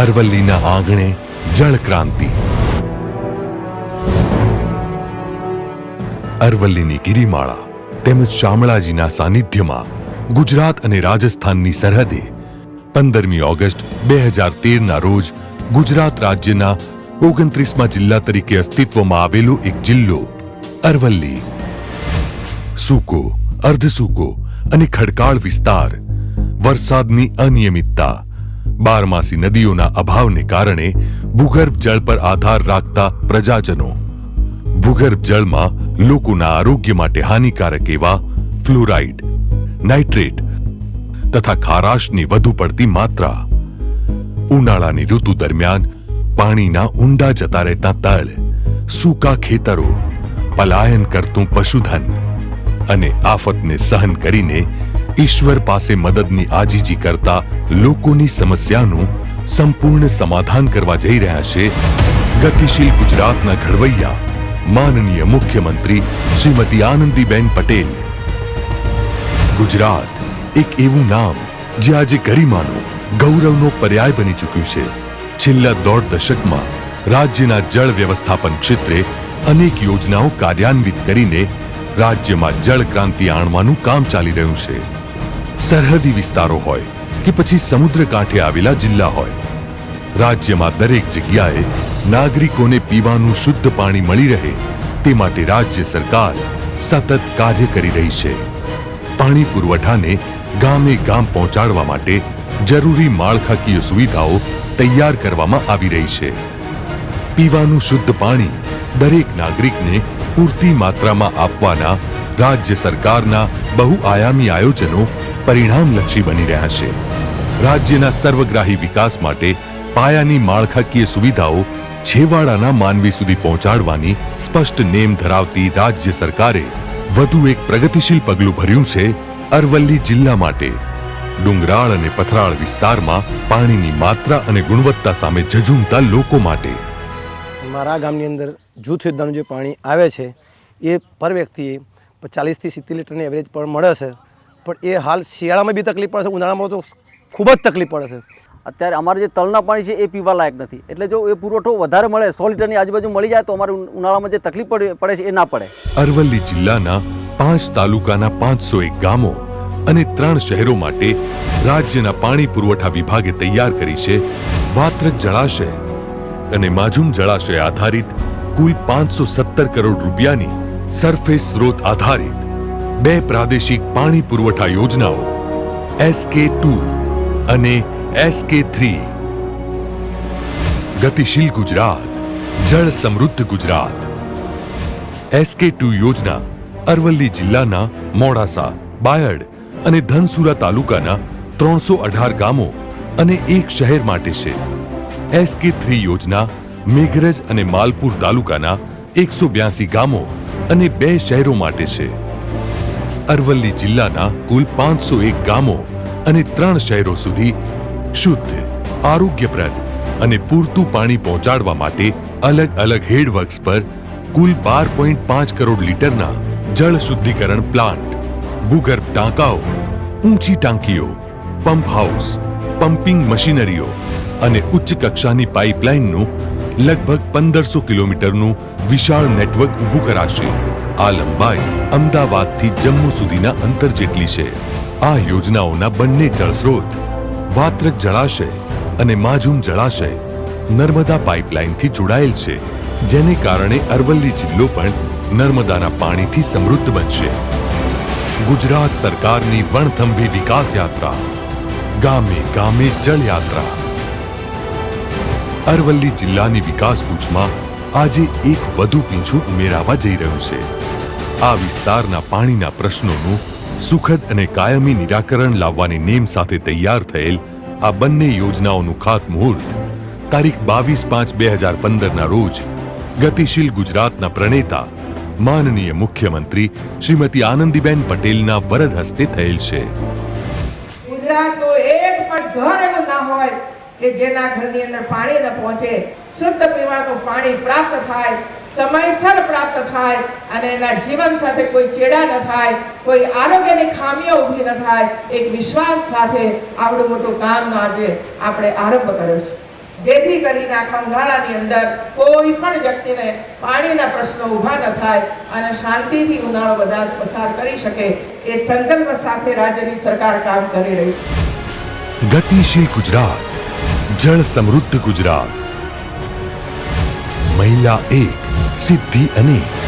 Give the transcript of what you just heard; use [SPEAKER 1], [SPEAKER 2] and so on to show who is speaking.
[SPEAKER 1] અરવલ્લીના આંગણે જળ ક્રાંતિ. અરવલ્લીની ગિરિમાળા તેમજ શામળાજીના સાનિધ્યમાં ગુજરાત અને રાજસ્થાનની સરહદે 15મી ઓગસ્ટ 2013ના રોજ ગુજરાત રાજ્યના 29મા જિલ્લા તરીકે અસ્તિત્વમાં આવેલો એક જિલ્લો અરવલ્લી. સૂકો, અર્ધસૂકો અને ખડકાળ વિસ્તાર, વરસાદની અનિયમિતતા, બારમાસી નદીઓના અભાવને કારણે ભૂગર્ભ જળ પર આધાર રાખતા પ્રજાજનો. ભૂગર્ભ જળમાં લોકોના આરોગ્ય માટે હાનિકારક એવા ફ્લોરાઇડ, નાઇટ્રેટ તથા ખારાશની વધુ પડતી માત્રા. ઉનાળાની ઋતુ દરમિયાન પાણીના ઊંડા જતા રહેતા તળ, સૂકા ખેતરો, પલાયન કરતું પશુધન અને આફતને સહન કરીને ઈશ્વર પાસે મદદની આજીજી કરતા લોકોની સમસ્યાનું સંપૂર્ણ સમાધાન કરવા જઈ રહ્યા છે ગતિશીલ ગુજરાતના ઘડવૈયા માનનીય મુખ્યમંત્રી શ્રીમતી આનંદીબેન પટેલ. ગુજરાત એક એવું નામ જે આજે ગરિમાનો, ગૌરવનો પર્યાય બની ચૂક્યું છે. છેલ્લા 1.5 દશકમાં રાજ્યના જળ વ્યવસ્થાપન ક્ષેત્રે અનેક યોજનાઓ કાર્યાન્વિત કરીને રાજ્યમાં જળ ક્રાંતિ આણવાનું કામ ચાલી રહ્યું છે. સરહદી વિસ્તારો હોય કે પછી સમુદ્ર કાંઠે આવેલા જિલ્લા હોય, રાજ્યમાં દરેક જગ્યાએ નાગરિકોને પીવાનું શુદ્ધ પાણી મળી રહે તે માટે રાજ્ય સરકાર સતત કાર્ય કરી રહી છે. પાણી પુરવઠાને ગામે ગામ પહોંચાડવા માટે જરૂરી માળખાકીય સુવિધાઓ તૈયાર કરવામાં આવી રહી છે. પીવાનું શુદ્ધ પાણી દરેક નાગરિકને પૂરતી માત્રામાં આપવાના રાજ્ય સરકારના બહુઆયામી આયોજનો પરિણામલક્ષી બની રહ્યા છે. રાજ્યના સર્વગ્રાહી વિકાસ માટે પાયાની માળખાકીય સુવિધાઓ છેવાડાના માનવી સુધી પહોંચાડવાની સ્પષ્ટ નેમ ધરાવતી રાજ્ય સરકારે વધુ એક પ્રગતિશીલ પગલું ભર્યું છે અરવલ્લી જિલ્લા માટે. ડુંગરાળ અને પથરાળ વિસ્તારમાં પાણીની માત્રા અને ગુણવત્તા સામે ઝઝૂમતા લોકો માટે.
[SPEAKER 2] મારા ગામની અંદર જૂથ યોજનાનું જે પાણી આવે છે એ પર વ્યક્તિએ 40 થી 70 લીટરની એવરેજ પણ મળે છે, પણ એ હાલ શિયાળામાં બી તકલીફ પડે છે, ઉનાળામાં તો ખૂબ જ તકલીફ પડે છે.
[SPEAKER 3] અત્યારે અમારે જે તળના પાણી છે એ પીવા લાયક નથી, એટલે જો એ પુરવઠો વધારે મળે 100 લીટરની આજુબાજુ મળી જાય તો અમારે ઉનાળામાં જે તકલીફ પડે છે એ ના પડે.
[SPEAKER 1] અરવલ્લી જિલ્લાના 5 તાલુકાના 501 ગામો અને 3 શહેરો માટે રાજ્યના પાણી પુરવઠા વિભાગે તૈયાર કરી છે વાત્રક જળાશય અને માઝૂમ જળાશય આધારિત કુલ 517 કરોડ રૂપિયાની સરફેસ સ્રોત આધારિત 2 પ્રાદેશિક પાણી પુરવઠા યોજનાઓ SK2 અને SK3. ગતિશીલ ગુજરાત, જળ સમૃદ્ધ ગુજરાત. SK2 યોજના અરવલ્લી જિલ્લાના મોડાસા, બાયડ અને ધનસુરા તાલુકાના 318 ગામો અને 1 શહેર માટે છે. SK3 યોજના મેઘરજ અને માલપુર તાલુકાના 182 ગામો અને 2 શહેરો માટે છે. અરવલ્લી જિલ્લાના કુલ 501 ગામો અને 3 શહેરો સુધી શુદ્ધ, આરોગ્યપ્રદ અને પૂરતું પાણી પહોંચાડવા માટે અલગ અલગ હેડવર્ક્સ પર કુલ 12.5 કરોડ લીટરના જળ શુદ્ધિકરણ પ્લાન્ટ, ભૂગર્ભ ટાંકાઓ, ઊંચી ટાંકીઓ, પંપ હાઉસ, પમ્પિંગ મશીનરીઓ અને ઉચ્ચ કક્ષાની પાઇપલાઇનનું લગભગ 1500 કિલોમીટરનું વિશાળ નેટવર્ક ઊભું કરાશે. આ લંબાઈ અમદાવાદથી જમ્મુ સુધીના અંતર જેટલી છે. આ યોજનાઓના બંને જળસ્રોત વાત્રક જળાશય અને માઝૂમ જળાશય નર્મદા પાઇપલાઇનથી જોડાયેલ છે, જેને કારણે અરવલ્લી જિલ્લો પણ નર્મદાના પાણીથી સમૃદ્ધ બનશે. ગુજરાત સરકારની વણથંભી વિકાસ યાત્રા, ગામે ગામે જળ યાત્રા. અરવલ્લી જિલ્લાની વિકાસ કૂચમાં આજે એક વધુ પીંછું ઉમેરાવા જઈ રહ્યું છે. આ વિસ્તારના પાણીના પ્રશ્નોનું સુખદ અને કાયમી નિરાકરણ લાવવાની નેમ સાથે તૈયાર થયેલ આ બંને યોજનાઓનું ખાતમુહૂર્ત તારીખ 22/5/2015ના રોજ ગતિશીલ ગુજરાતના પ્રણેતા માનનીય મુખ્યમંત્રી શ્રીમતી આનંદીબેન પટેલના વરદ હસ્તે થયેલ છે.
[SPEAKER 4] ગુજરાતનો એક પણ ઘર એવું ના હોય કે જેના ઘરની અંદર પાણી ન પહોંચે. શુદ્ધ પીવાનું પાણી પ્રાપ્ત થાય, સમયસર પ્રાપ્ત થાય અને એના જીવન સાથે કોઈ ચેડા ન થાય, કોઈ આરોગ્યની ખામીઓ ઊભી ન થાય. એક વિશ્વાસ સાથે આવડું મોટું કામનો આજે આપણે આરંભ કર્યો છે. જેથી કરીને આખા ઉનાળાની અંદર કોઈ પણ વ્યક્તિને પાણીના પ્રશ્નો ઊભા ન થાય અને શાંતિથી ઉનાળો બધા જ પસાર કરી શકે એ સંકલ્પ સાથે રાજ્યની સરકાર કામ કરી રહી છે.
[SPEAKER 1] ગતિશીલ ગુજરાત, જળ સમૃદ્ધ ગુજરાત. મહિલા એક, સિદ્ધિ અનેક.